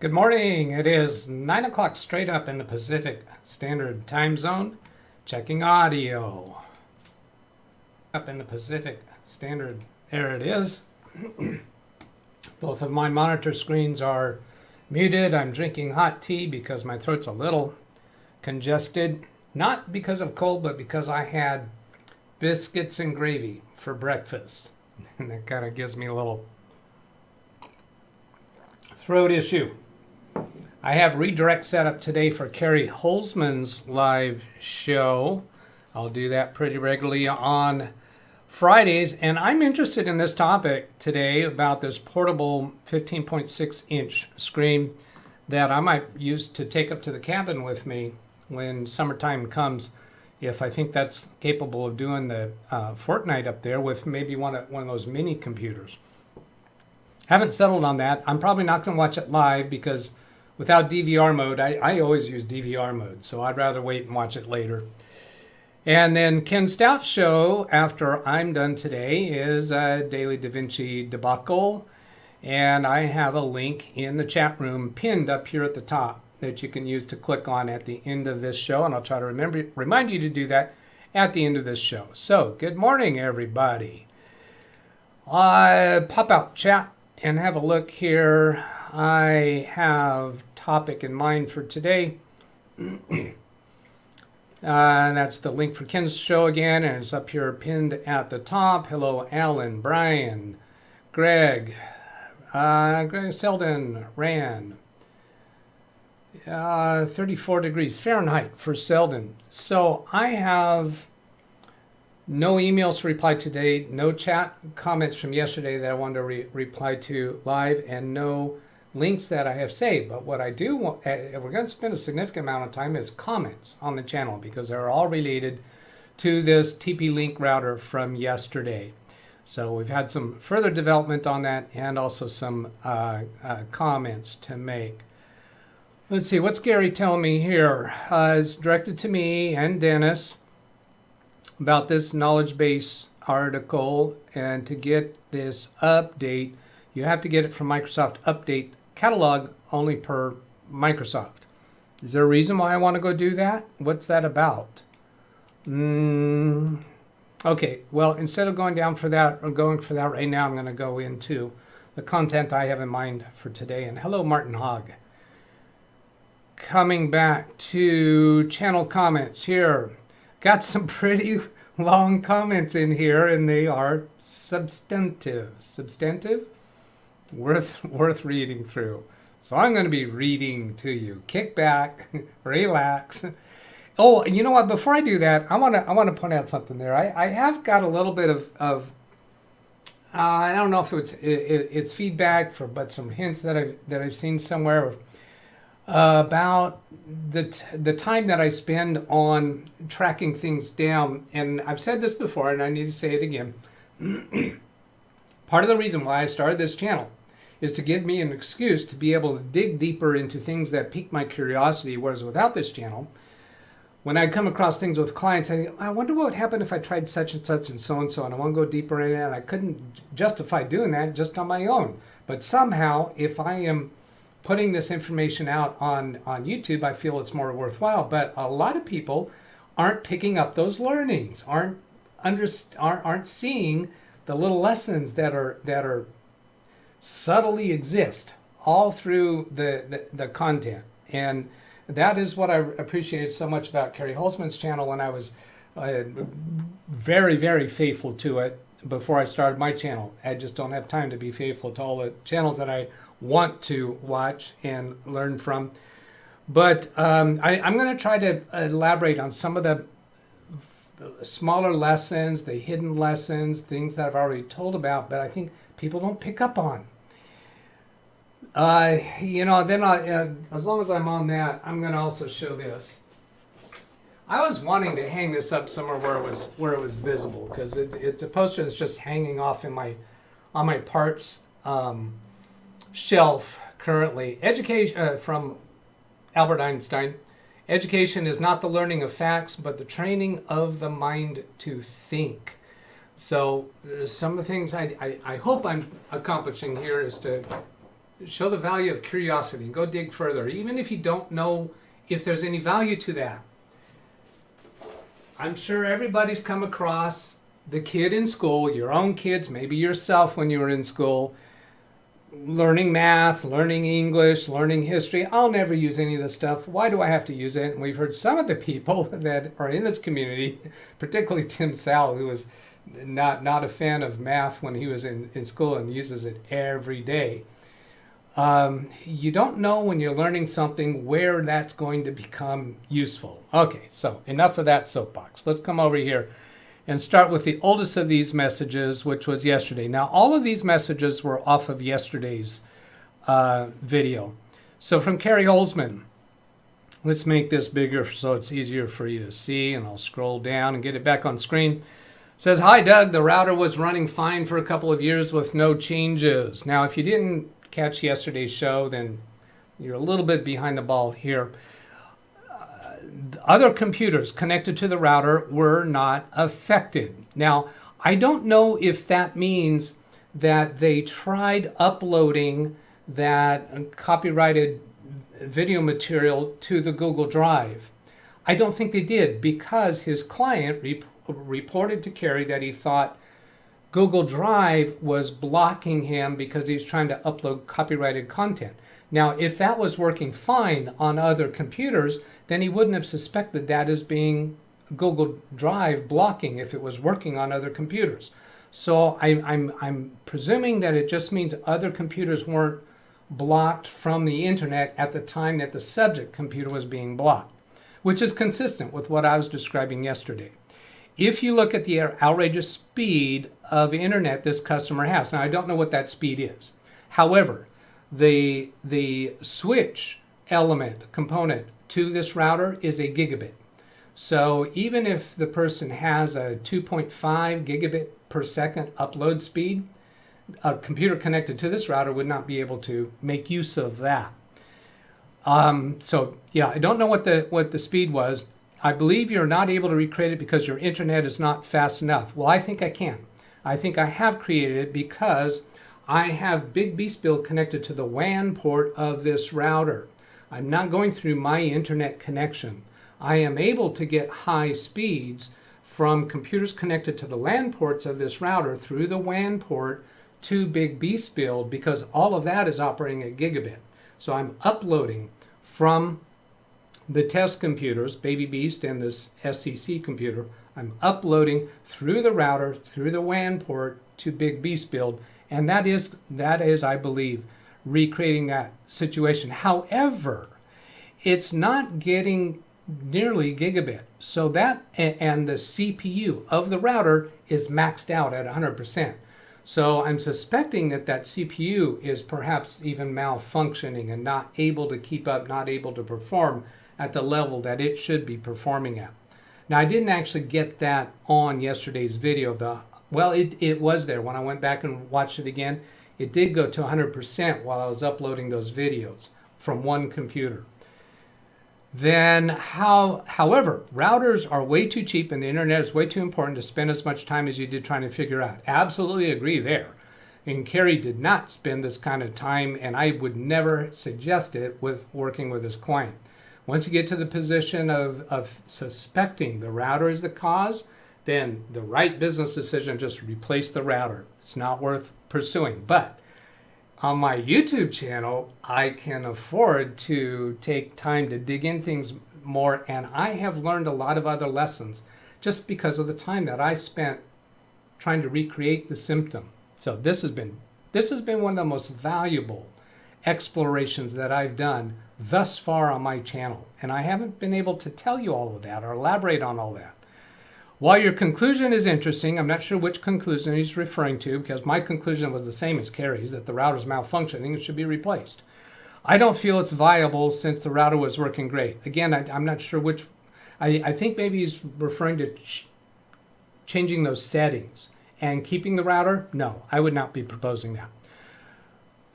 Good morning. It is 9 o'clock straight up in the Pacific Standard Time Zone. Checking audio. Up in the Pacific Standard. There it is. Both of my monitor screens are muted. I'm drinking hot tea because my throat's a little congested. Not because of cold, but because I had biscuits and gravy for breakfast. And that kind of gives me a little throat issue. I have redirect set up today for Carrie Holzman's live show. I'll do that pretty regularly on Fridays. And I'm interested in this topic today about this portable 15.6 inch screen that I might use to take up to the cabin with me when summertime comes, if I think that's capable of doing the Fortnite up there with maybe one of those mini computers. Haven't settled on that. I'm probably not going to watch it live because without DVR mode, I always use DVR mode, so I'd rather wait and watch it later. And then Ken Stout's show, after I'm done today, is a Daily Da Vinci debacle. And I have a link in the chat room pinned up here at the top that you can use to click on at the end of this show. And I'll try to remind you to do that at the end of this show. So, good morning, everybody. Pop out chat and have a look here. I have topic in mind for today. That's the link for Ken's show again, and it's up here pinned at the top. Hello, Alan, Brian, Greg Selden, Ran. 34 degrees Fahrenheit for Selden. So I have no emails to reply today, no chat comments from yesterday that I wanted to reply to live, and no links that I have saved. But what I do want, we're going to spend a significant amount of time, is comments on the channel because they're all related to this TP-Link router from yesterday. So we've had some further development on that and also some comments to make. Let's see, what's Gary telling me here? It's directed to me and Dennis about this knowledge base article, and to get this update, you have to get it from Microsoft Update Catalog only per Microsoft. Is there a reason why I want to go do that? What's that about? Okay, well, instead of going down for that or going for that right now, I'm going to go into the content I have in mind for today. And hello, Martin Hogg. Coming back to channel comments here. Got some pretty long comments in here, and they are substantive. Substantive? Worth reading through. So I'm going to be reading to you. Kick back, relax. Oh, you know what? Before I do that, I want to point out something there. I have got a little bit of I don't know if it's feedback but some hints that I've seen somewhere about the time that I spend on tracking things down. And I've said this before, and I need to say it again. Part of the reason why I started this channel is to give me an excuse to be able to dig deeper into things that pique my curiosity, whereas without this channel, when I come across things with clients, I wonder what would happen if I tried such and such and so, and I want to go deeper in it, and I couldn't justify doing that just on my own. But somehow, if I am putting this information out on YouTube, I feel it's more worthwhile. But a lot of people aren't picking up those learnings, aren't seeing the little lessons that are subtly exist all through the content. And that is what I appreciated so much about Carrie Holzman's channel when I was very, very faithful to it before I started my channel. I just don't have time to be faithful to all the channels that I want to watch and learn from. But I'm going to try to elaborate on some of the smaller lessons, the hidden lessons, things that I've already told about, but I think people don't pick up on. Then as long as I'm on that, I'm going to also show this. I was wanting to hang this up somewhere where it was visible, because it's a poster that's just hanging off on my parts shelf currently. Education from Albert Einstein. Education is not the learning of facts, but the training of the mind to think. So some of the things I hope I'm accomplishing here is to show the value of curiosity and go dig further, even if you don't know if there's any value to that. I'm sure everybody's come across the kid in school, your own kids, maybe yourself when you were in school, learning math, learning English, learning history. I'll never use any of this stuff. Why do I have to use it? And we've heard some of the people that are in this community, particularly Tim Sal, who was not a fan of math when he was in school and uses it every day. You don't know when you're learning something where that's going to become useful. Okay, so enough of that soapbox. Let's come over here and start with the oldest of these messages, which was yesterday. Now, all of these messages were off of yesterday's video. So from Carrie Holzman, let's make this bigger so it's easier for you to see, and I'll scroll down and get it back on screen. It says, hi, Doug. The router was running fine for a couple of years with no changes. Now, if you didn't catch yesterday's show, then you're a little bit behind the ball here. Other computers connected to the router were not affected. Now, I don't know if that means that they tried uploading that copyrighted video material to the Google Drive. I don't think they did, because his client reported to Carrie that he thought Google Drive was blocking him because he was trying to upload copyrighted content. Now, if that was working fine on other computers, then he wouldn't have suspected that as being Google Drive blocking if it was working on other computers. So I'm presuming that it just means other computers weren't blocked from the internet at the time that the subject computer was being blocked, which is consistent with what I was describing yesterday. If you look at the outrageous speed of internet this customer has, now I don't know what that speed is. However, the switch element component to this router is a gigabit. So even if the person has a 2.5 gigabit per second upload speed, a computer connected to this router would not be able to make use of that. So yeah, I don't know what the speed was. I believe you're not able to recreate it because your internet is not fast enough. Well, I think I can. I think I have created it because I have Big Beast Build connected to the WAN port of this router. I'm not going through my internet connection. I am able to get high speeds from computers connected to the LAN ports of this router through the WAN port to Big Beast Build, because all of that is operating at gigabit. So I'm uploading from the test computers, Baby Beast and this SCC computer, I'm uploading through the router, through the WAN port to Big Beast Build, and that is, I believe, recreating that situation. However, it's not getting nearly gigabit. So that, and the CPU of the router is maxed out at 100%. So I'm suspecting that CPU is perhaps even malfunctioning and not able to keep up, not able to perform at the level that it should be performing at. Now, I didn't actually get that on yesterday's video. Well, it was there. When I went back and watched it again, it did go to 100% while I was uploading those videos from one computer. Then, however, routers are way too cheap and the internet is way too important to spend as much time as you did trying to figure out. Absolutely agree there. And Carrie did not spend this kind of time, and I would never suggest it with working with his client. Once you get to the position of suspecting the router is the cause, then the right business decision, just replace the router. It's not worth pursuing. But on my YouTube channel, I can afford to take time to dig in things more, and I have learned a lot of other lessons just because of the time that I spent trying to recreate the symptom. So this has been one of the most valuable explorations that I've done thus far on my channel, and I haven't been able to tell you all of that or elaborate on all that. While your conclusion is interesting, I'm not sure which conclusion he's referring to, because my conclusion was the same as Carrie's, that the router is malfunctioning and should be replaced. I don't feel it's viable since the router was working great. Again, I'm not sure which. I think maybe he's referring to changing those settings and keeping the router. No, I would not be proposing that.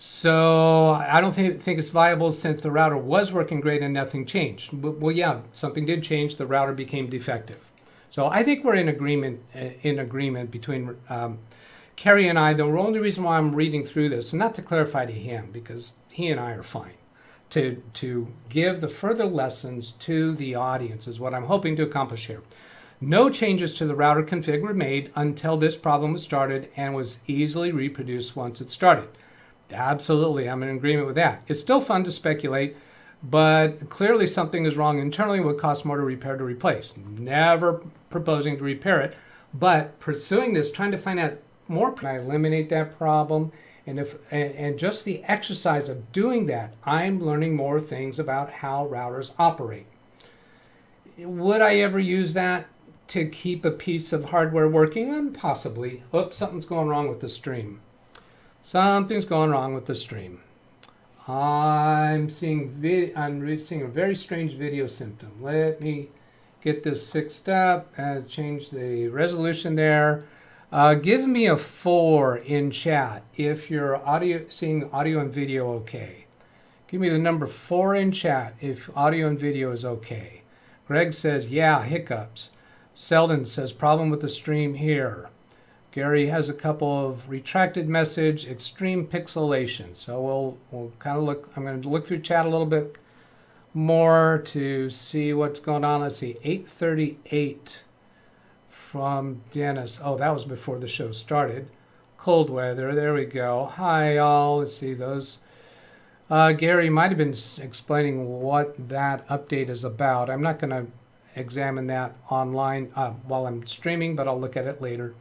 So I don't think it's viable since the router was working great and nothing changed. Well, yeah, something did change. The router became defective. So I think we're in agreement between Kerry and I, the only reason why I'm reading through this, and not to clarify to him, because he and I are fine, to give the further lessons to the audience is what I'm hoping to accomplish here. No changes to the router config were made until this problem was started and was easily reproduced once it started. Absolutely, I'm in agreement with that. It's still fun to speculate, but clearly something is wrong internally. Would cost more to repair to replace. Never proposing to repair it, but pursuing this, trying to find out more. Can I eliminate that problem? And just the exercise of doing that, I'm learning more things about how routers operate. Would I ever use that to keep a piece of hardware working? Possibly. Oops, something's going wrong with the stream. Something's going wrong with the stream. I'm seeing a very strange video symptom. Let me get this fixed up and change the resolution there. Give me a 4 in chat if you're seeing audio and video okay. Give me the number 4 in chat if audio and video is okay. Greg says, yeah, hiccups. Selden says, problem with the stream here. Gary has a couple of retracted message, extreme pixelation. So we'll kind of look, I'm going to look through chat a little bit more to see what's going on. Let's see, 8:38 from Dennis. Oh, that was before the show started. Cold weather, there we go. Hi all, let's see those. Gary might have been explaining what that update is about. I'm not going to examine that online while I'm streaming, but I'll look at it later.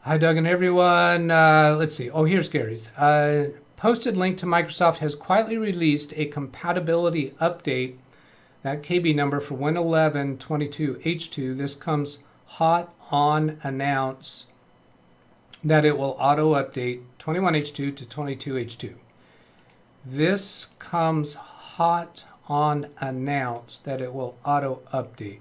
Hi, Doug and everyone. Let's see. Oh, here's Gary's. Posted link to Microsoft has quietly released a compatibility update, that KB number for Win 11 22H2. This comes hot on announce that it will auto update 21H2 to 22H2. This comes hot on announce that it will auto update.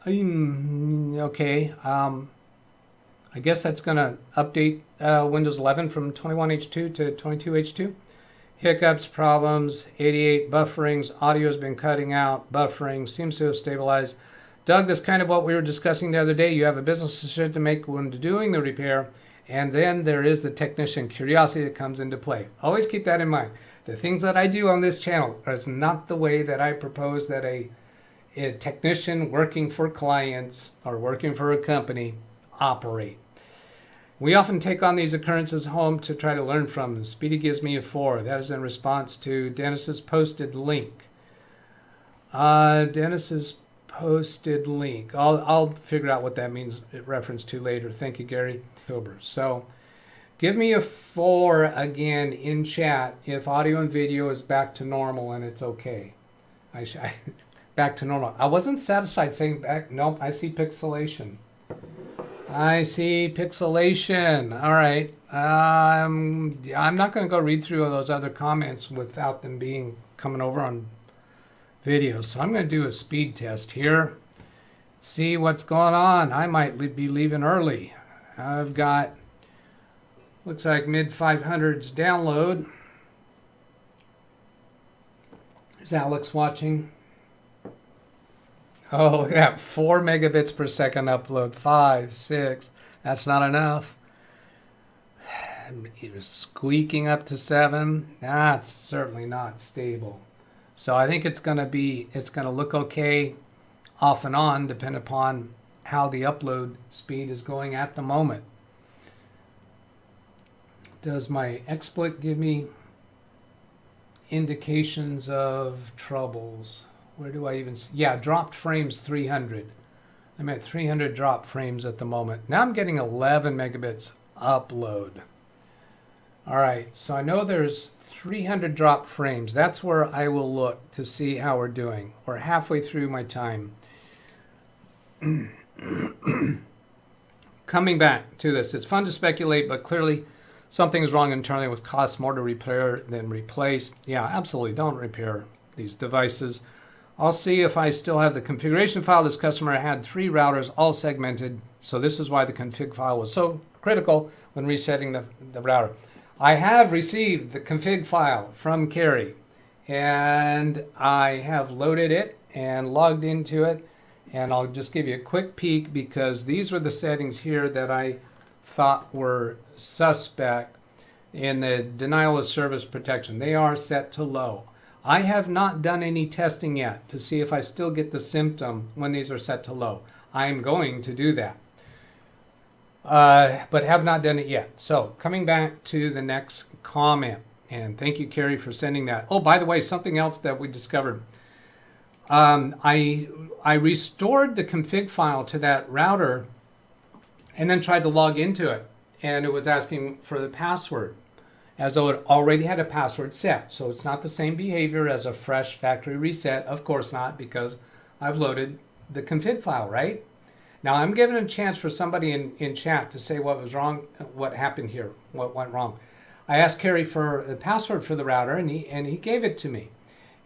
Okay. I guess that's going to update Windows 11 from 21H2 to 22H2. Hiccups, problems, 88 bufferings, audio has been cutting out, buffering, seems to have stabilized. Doug, that's kind of what we were discussing the other day. You have a business decision to make when doing the repair, and then there is the technician curiosity that comes into play. Always keep that in mind. The things that I do on this channel is not the way that I propose that a technician working for clients or working for a company operate. We often take on these occurrences home to try to learn from them. Speedy gives me a 4. That is in response to Dennis's posted link. Dennis's posted link. I'll figure out what that means reference to later. Thank you, Gary. So give me a 4 again in chat if audio and video is back to normal and it's okay. Back to normal. I wasn't satisfied saying back. Nope, I see pixelation. I see pixelation. All right. I'm not going to go read through all those other comments without them coming over on video. So I'm going to do a speed test here. See what's going on. I might be leaving early. I've got, looks like mid 500s download. Is Alex watching? Oh, look at that, 4 megabits per second upload, 5, 6, that's not enough. It was squeaking up to 7, that's certainly not stable. So I think it's going to look okay off and on, depending upon how the upload speed is going at the moment. Does my XSplit give me indications of troubles? Where do I even see? Yeah, dropped frames 300. I'm at 300 drop frames at the moment. Now I'm getting 11 megabits upload. All right, so I know there's 300 drop frames. That's where I will look to see how we're doing. We're halfway through my time. Coming back to this, it's fun to speculate, but clearly something is wrong internally, which costs more to repair than replace. Yeah, absolutely, don't repair these devices. I'll see if I still have the configuration file. This customer had 3 routers, all segmented. So this is why the config file was so critical when resetting the router. I have received the config file from Carrie, and I have loaded it and logged into it. And I'll just give you a quick peek because these were the settings here that I thought were suspect in the denial of service protection. They are set to low. I have not done any testing yet to see if I still get the symptom when these are set to low. I am going to do that, but have not done it yet. So coming back to the next comment, and thank you, Carrie, for sending that. Oh, by the way, something else that we discovered. I restored the config file to that router and then tried to log into it, and it was asking for the password as though it already had a password set. So it's not the same behavior as a fresh factory reset. Of course not, because I've loaded the config file, right? Now I'm giving a chance for somebody in chat to say what was wrong, what happened here, what went wrong. I asked Kerry for the password for the router, and he gave it to me.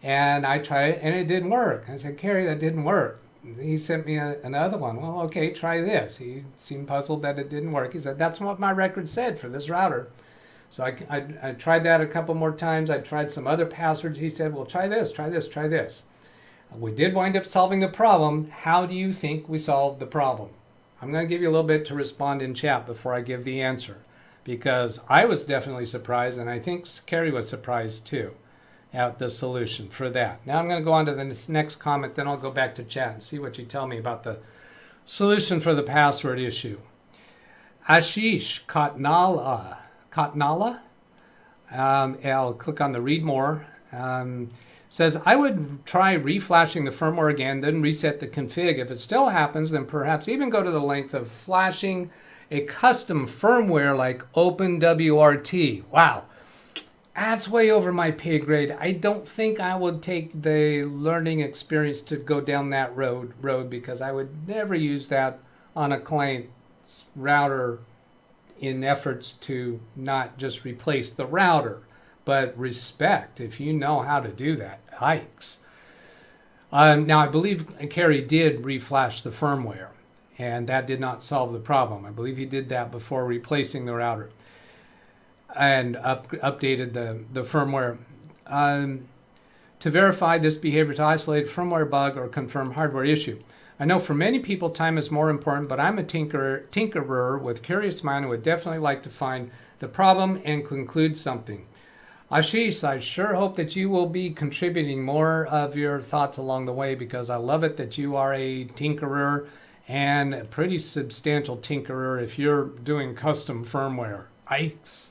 And I tried it, and it didn't work. I said, Kerry, that didn't work. He sent me another one. Well, okay, try this. He seemed puzzled that it didn't work. He said, that's what my record said for this router. So I tried that a couple more times. I tried some other passwords. He said, well, try this, try this, try this. We did wind up solving the problem. How do you think we solved the problem? I'm going to give you a little bit to respond in chat before I give the answer, because I was definitely surprised, and I think Kerry was surprised too at the solution for that. Now I'm going to go on to the next comment, then I'll go back to chat and see what you tell me about the solution for the password issue. Ashish Kotnala, I'll click on the read more, says, I would try reflashing the firmware again, then reset the config. If it still happens, then perhaps even go to the length of flashing a custom firmware like OpenWRT. Wow. That's way over my pay grade. I don't think I would take the learning experience to go down that road because I would never use that on a client's router in efforts to not just replace the router, but respect if you know how to do that. Yikes. Now, I believe Kerry did reflash the firmware, and that did not solve the problem. I believe he did that before replacing the router and updated the firmware. To verify this behavior to isolate a firmware bug or confirm hardware issue. I know for many people time is more important, but I'm a tinkerer with curious mind and would definitely like to find the problem and conclude something. Ashish, I sure hope that you will be contributing more of your thoughts along the way, because I love it that you are a tinkerer, and a pretty substantial tinkerer if you're doing custom firmware. Yikes.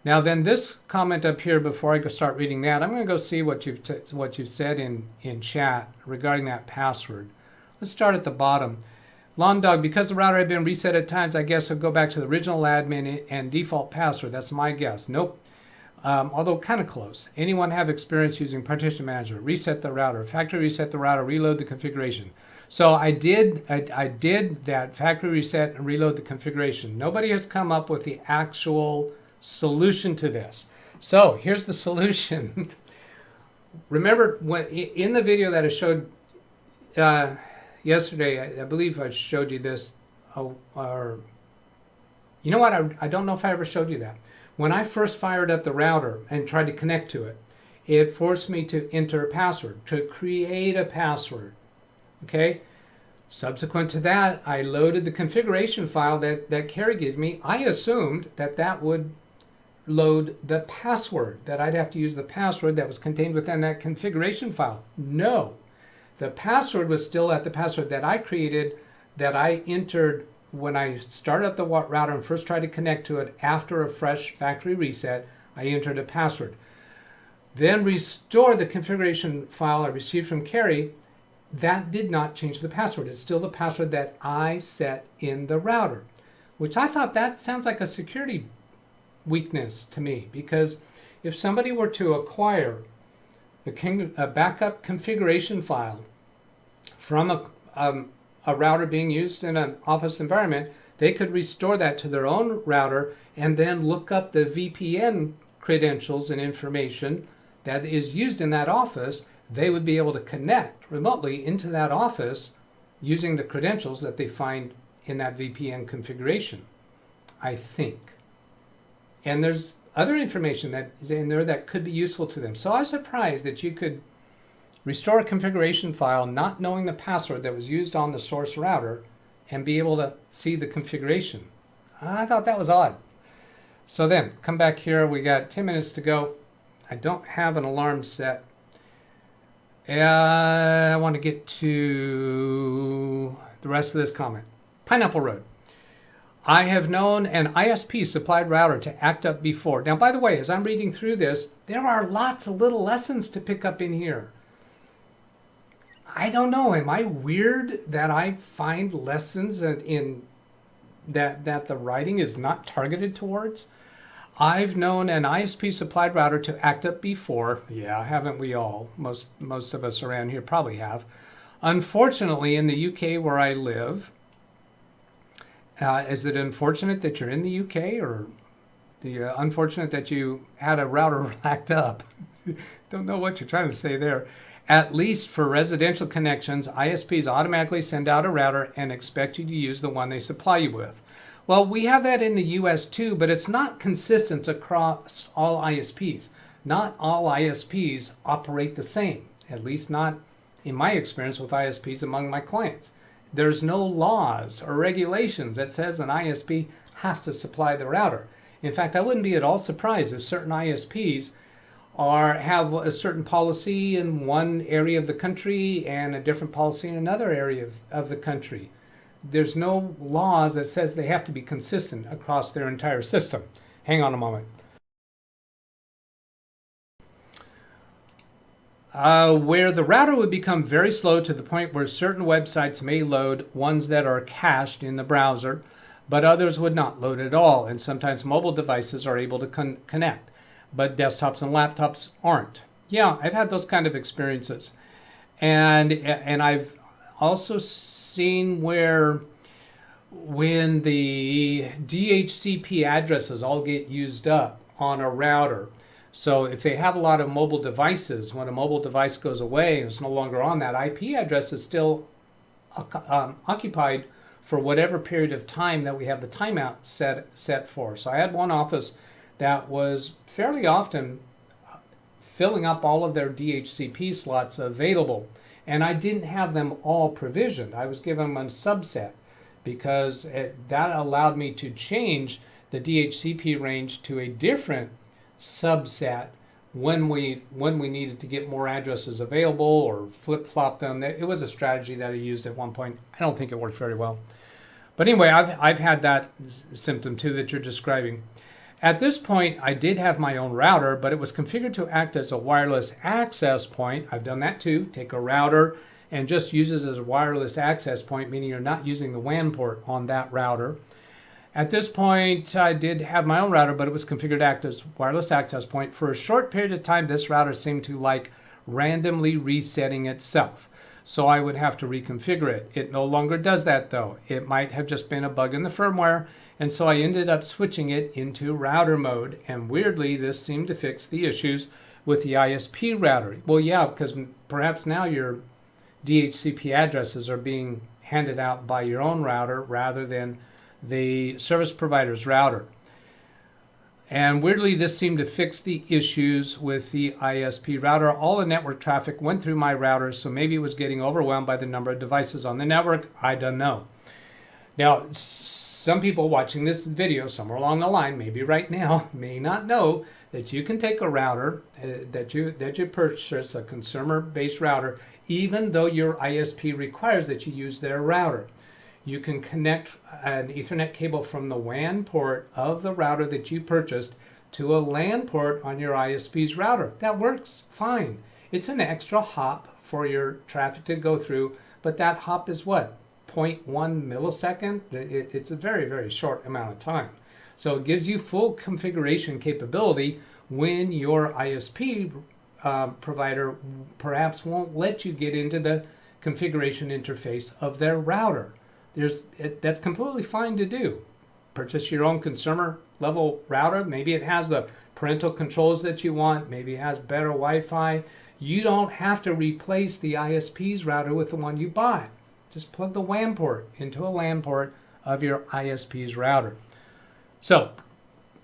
Now then, this comment up here, before I start reading that, I'm going to go see what you've said in chat regarding that password. Let's start at the bottom. Lawn Dog, because the router had been reset at times, I guess I'll go back to the original admin and default password. That's my guess. Nope. Although kind of close. Anyone have experience using Partition Manager? Reset the router, factory reset the router, reload the configuration. So I did that factory reset and reload the configuration. Nobody has come up with the actual solution to this. So here's the solution. Remember when in the video that I showed yesterday, I believe I showed you this, or you know what, I don't know if I ever showed you that. When I first fired up the router and tried to connect to it, it forced me to enter a password, to create a password. Okay? Subsequent to that, I loaded the configuration file that Kerry gave me. I assumed that would load the password, that I'd have to use the password that was contained within that configuration file. No. The password was still at the password that I created, that I entered when I started up the router and first tried to connect to it after a fresh factory reset. I entered a password. Then restore the configuration file I received from Kerry. That did not change the password. It's still the password that I set in the router, which I thought that sounds like a security weakness to me, because if somebody were to acquire a backup configuration file from a router being used in an office environment, they could restore that to their own router and then look up the VPN credentials and information that is used in that office. They would be able to connect remotely into that office using the credentials that they find in that VPN configuration, I think. And there's other information that is in there that could be useful to them. So I was surprised that you could restore a configuration file not knowing the password that was used on the source router and be able to see the configuration. I thought that was odd. So then, come back here. We got 10 minutes to go. I don't have an alarm set. I want to get to the rest of this comment. Pineapple Road. I have known an ISP supplied router to act up before. Now, by the way, as I'm reading through this, there are lots of little lessons to pick up in here. I don't know. Am I weird that I find lessons in that the writing is not targeted towards? I've known an ISP supplied router to act up before. Yeah, haven't we all? Most of us around here probably have. Unfortunately, in the UK where I live, is it unfortunate that you're in the UK, or unfortunate that you had a router act up? Don't know what you're trying to say there. At least for residential connections, ISPs automatically send out a router and expect you to use the one they supply you with. Well, we have that in the US too, but it's not consistent across all ISPs. Not all ISPs operate the same, at least not in my experience with ISPs among my clients. There's no laws or regulations that says an ISP has to supply the router. In fact, I wouldn't be at all surprised if certain ISPs have a certain policy in one area of the country and a different policy in another area of the country. There's no laws that says they have to be consistent across their entire system. Hang on a moment. Where the router would become very slow to the point where certain websites may load, ones that are cached in the browser, but others would not load at all. And sometimes mobile devices are able to connect, but desktops and laptops aren't. Yeah, I've had those kind of experiences. And I've also seen where when the DHCP addresses all get used up on a router, so if they have a lot of mobile devices, when a mobile device goes away and it's no longer on, that IP address is still occupied for whatever period of time that we have the timeout set for. So I had one office that was fairly often filling up all of their DHCP slots available, and I didn't have them all provisioned. I was giving them a subset because that allowed me to change the DHCP range to a different subset when we needed to get more addresses available or flip-flop them. It was a strategy that I used at one point. I don't think it worked very well. But anyway, I've had that symptom too that you're describing. At this point, I did have my own router, but it was configured to act as a wireless access point. I've done that too. Take a router and just use it as a wireless access point, meaning you're not using the WAN port on that router. At this point, I did have my own router, but it was configured to act as wireless access point. For a short period of time, this router seemed to like randomly resetting itself. So I would have to reconfigure it. It no longer does that though. It might have just been a bug in the firmware. And so I ended up switching it into router mode. And weirdly, this seemed to fix the issues with the ISP router. Well, yeah, because perhaps now your DHCP addresses are being handed out by your own router rather than the service provider's router. And weirdly, this seemed to fix the issues with the ISP router. All the network traffic went through my router, so maybe it was getting overwhelmed by the number of devices on the network. I don't know. Now, some people watching this video somewhere along the line, maybe right now, may not know that you can take a router that you purchase, a consumer-based router, even though your ISP requires that you use their router. You can connect an Ethernet cable from the WAN port of the router that you purchased to a LAN port on your ISP's router. That works fine. It's an extra hop for your traffic to go through, but that hop is what? 0.1 millisecond? It's a very, very short amount of time. So it gives you full configuration capability when your ISP provider perhaps won't let you get into the configuration interface of their router. That's completely fine to do. Purchase your own consumer level router. Maybe it has the parental controls that you want. Maybe it has better Wi-Fi. You don't have to replace the ISP's router with the one you buy. Just plug the WAN port into a LAN port of your ISP's router. So,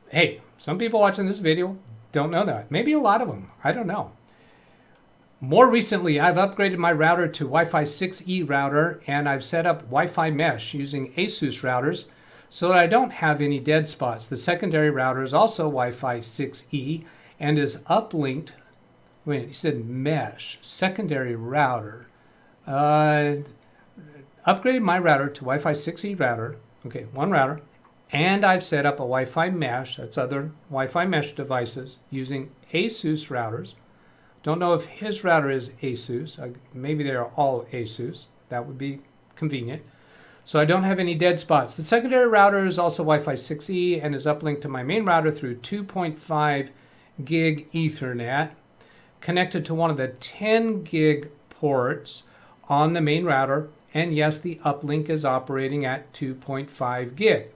hey, some people watching this video don't know that. Maybe a lot of them. I don't know. More recently, I've upgraded my router to Wi-Fi 6E router, and I've set up Wi-Fi mesh using ASUS routers. so that I don't have any dead spots. The secondary router is also Wi-Fi 6E and is uplinked. Wait, he said mesh. Secondary router. Upgraded my router to Wi-Fi 6E router. Okay, one router. And I've set up a Wi-Fi mesh. That's other Wi-Fi mesh devices using ASUS routers. Don't know if his router is ASUS. Maybe they're all ASUS. That would be convenient. So I don't have any dead spots. The secondary router is also Wi-Fi 6E and is uplinked to my main router through 2.5 gig Ethernet, connected to one of the 10 gig ports on the main router. And yes, the uplink is operating at 2.5 gig.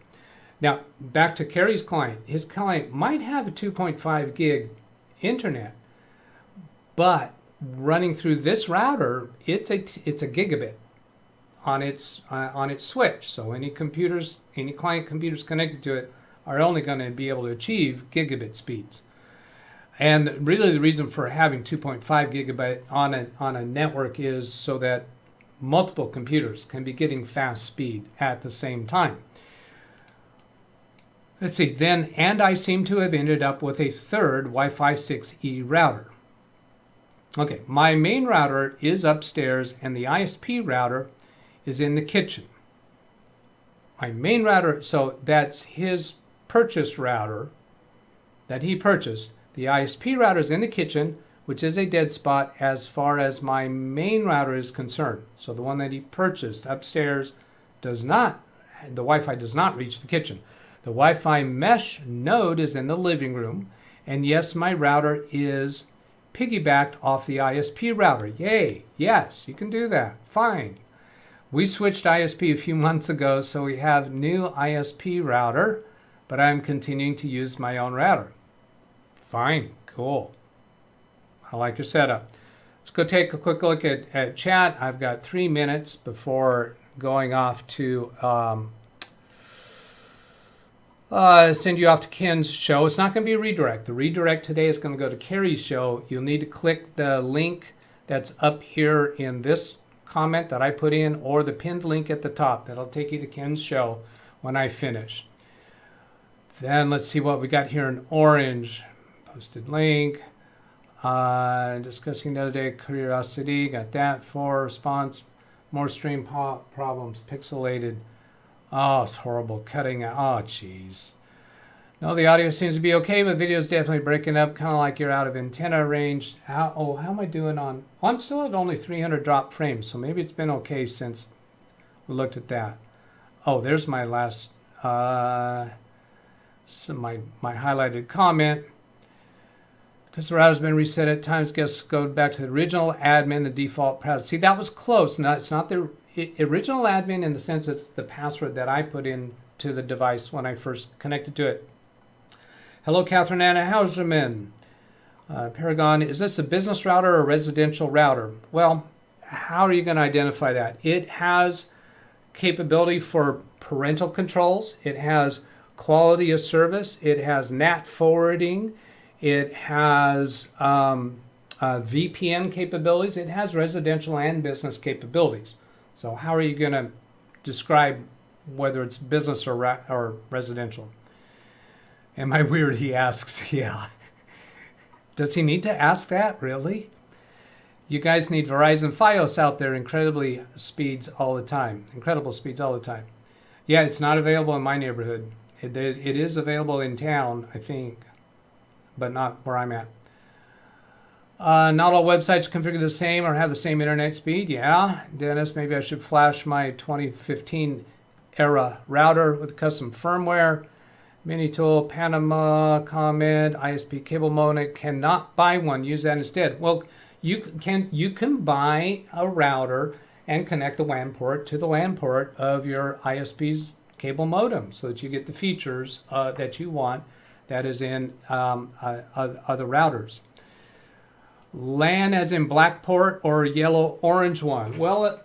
Now, back to Kerry's client. His client might have a 2.5 gig internet, but running through this router, it's a gigabit on its switch. So any client computers connected to it are only going to be able to achieve gigabit speeds. And really, the reason for having 2.5 gigabit on a network is so that multiple computers can be getting fast speed at the same time. Let's see, then, and I seem to have ended up with a third Wi-Fi 6E router. Okay, my main router is upstairs and the ISP router is in the kitchen. My main router, so that's his purchased router that he purchased. The ISP router is in the kitchen, which is a dead spot as far as my main router is concerned. So the one that he purchased upstairs does not, the Wi-Fi does not reach the kitchen. The Wi-Fi mesh node is in the living room, and yes, my router is piggybacked off the ISP router. Yay, yes, you can do that, fine. We switched ISP a few months ago, so we have new ISP router, but I'm continuing to use my own router. Fine, cool. I like your setup. Let's go take a quick look at chat. I've got 3 minutes before going off to send you off to Ken's show. It's not going to be a redirect. The redirect today is going to go to Kerry's show. You'll need to click the link that's up here in this comment that I put in, or the pinned link at the top. That'll take you to Ken's show when I finish. Then let's see what we got here in orange. Posted link. Discussing the other day, curiosity. Got that for response. More stream problems. Pixelated. Oh, it's horrible. Cutting out. Oh, jeez. No, the audio seems to be okay, but video is definitely breaking up, kind of like you're out of antenna range. How am I doing on? Oh, I'm still at only 300 drop frames, so maybe it's been okay since we looked at that. Oh, there's my last, my highlighted comment. Because the router's been reset at times, guess go back to the original admin, the default password. See, that was close. No, it's not the original admin in the sense it's the password that I put in to the device when I first connected to it. Hello, Catherine Anna Hauserman. Paragon, is this a business router or a residential router? Well, how are you going to identify that? It has capability for parental controls. It has quality of service. It has NAT forwarding. It has VPN capabilities. It has residential and business capabilities. So how are you going to describe whether it's business or residential? Am I weird, he asks. Yeah. Does he need to ask that, really? You guys need Verizon Fios out there, incredible speeds all the time. Yeah, it's not available in my neighborhood. It is available in town, I think, but not where I'm at. Not all websites are configured the same or have the same internet speed. Yeah, Dennis, maybe I should flash my 2015 era router with custom firmware. Mini tool, Panama comment, ISP cable modem. Cannot buy one. Use that instead. Well, you can buy a router and connect the WAN port to the LAN port of your ISP's cable modem so that you get the features that you want that is in other routers. LAN as in black port or yellow-orange one? Well,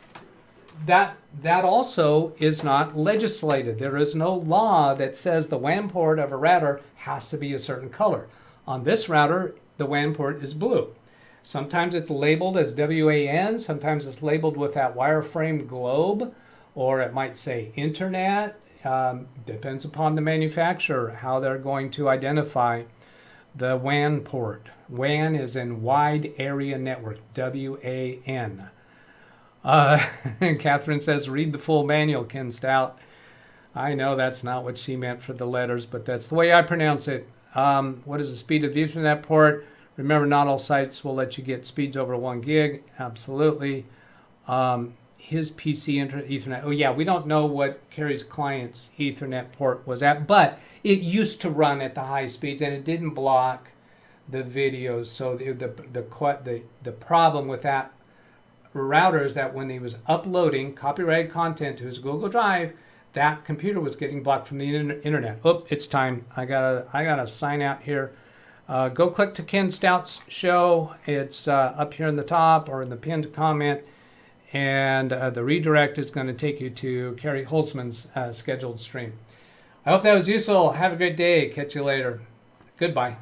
that also is not legislated. There is no law that says the WAN port of a router has to be a certain color. On this router, the WAN port is blue. Sometimes it's labeled as WAN, sometimes it's labeled with that wireframe globe, or it might say internet. Depends upon the manufacturer how they're going to identify the WAN port. WAN is in Wide Area Network, WAN. Catherine says, read the full manual, Ken Stout. I know that's not what she meant for the letters, but that's the way I pronounce it. What is the speed of the Ethernet port? Remember, not all sites will let you get speeds over 1 gig. Absolutely. His PC Ethernet. Oh, yeah, we don't know what Carrie's client's Ethernet port was at, but it used to run at the high speeds, and it didn't block the videos. So the problem with that router is that when he was uploading copyrighted content to his Google Drive, that computer was getting blocked from the internet. Oh, it's time. I gotta sign out here. Go click to Ken Stout's show. It's up here in the top or in the pinned comment, and the redirect is going to take you to Carrie Holzman's scheduled stream. I hope that was useful. Have a great day. Catch you later. Goodbye.